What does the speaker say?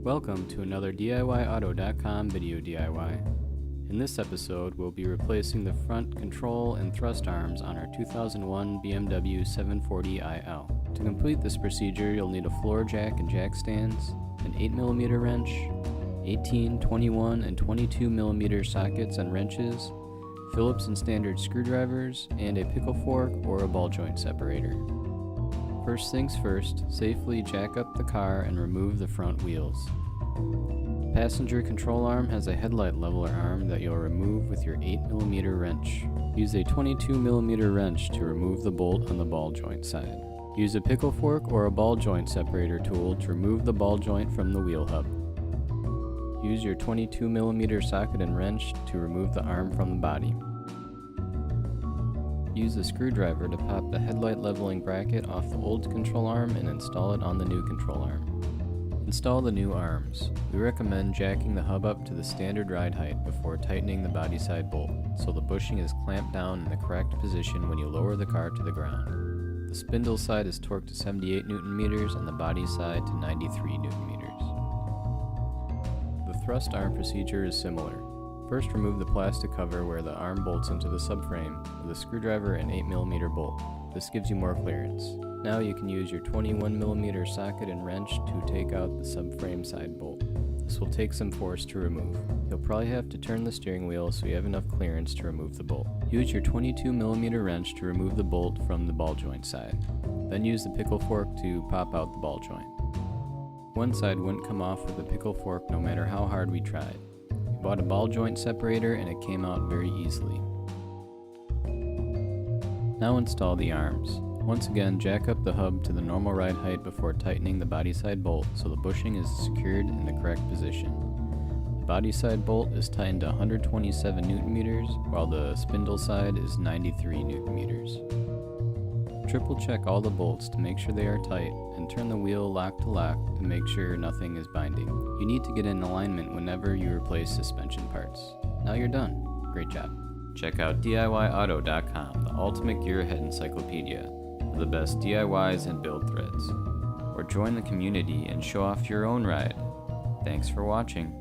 Welcome to another DIYauto.com video DIY. In this episode, we'll be replacing the front control and thrust arms on our 2001 BMW 740iL. To complete this procedure, you'll need a floor jack and jack stands, an 8mm wrench, 18, 21, and 22mm sockets and wrenches, Phillips and standard screwdrivers, and a pickle fork or a ball joint separator. First things first, safely jack up the car and remove the front wheels. The passenger control arm has a headlight leveler arm that you'll remove with your 8mm wrench. Use a 22mm wrench to remove the bolt on the ball joint side. Use a pickle fork or a ball joint separator tool to remove the ball joint from the wheel hub. Use your 22mm socket and wrench to remove the arm from the body. Use a screwdriver to pop the headlight leveling bracket off the old control arm and install it on the new control arm. Install the new arms. We recommend jacking the hub up to the standard ride height before tightening the body side bolt, so the bushing is clamped down in the correct position when you lower the car to the ground. The spindle side is torqued to 78 Nm and the body side to 93 Nm. The thrust arm procedure is similar. First, remove the plastic cover where the arm bolts into the subframe with a screwdriver and 8mm bolt. This gives you more clearance. Now you can use your 21mm socket and wrench to take out the subframe side bolt. This will take some force to remove. You'll probably have to turn the steering wheel so you have enough clearance to remove the bolt. Use your 22mm wrench to remove the bolt from the ball joint side. Then use the pickle fork to pop out the ball joint. One side wouldn't come off with the pickle fork no matter how hard we tried. We bought a ball joint separator and it came out very easily. Now install the arms. Once again, jack up the hub to the normal ride height before tightening the body side bolt so the bushing is secured in the correct position. The body side bolt is tightened to 127 Nm while the spindle side is 93 Nm. Triple check all the bolts to make sure they are tight and turn the wheel lock to lock to make sure nothing is binding. You need to get in alignment whenever you replace suspension parts. Now you're done. Great job. Check out DIYauto.com, the ultimate gearhead encyclopedia for the best DIYs and build threads. Or join the community and show off your own ride. Thanks for watching.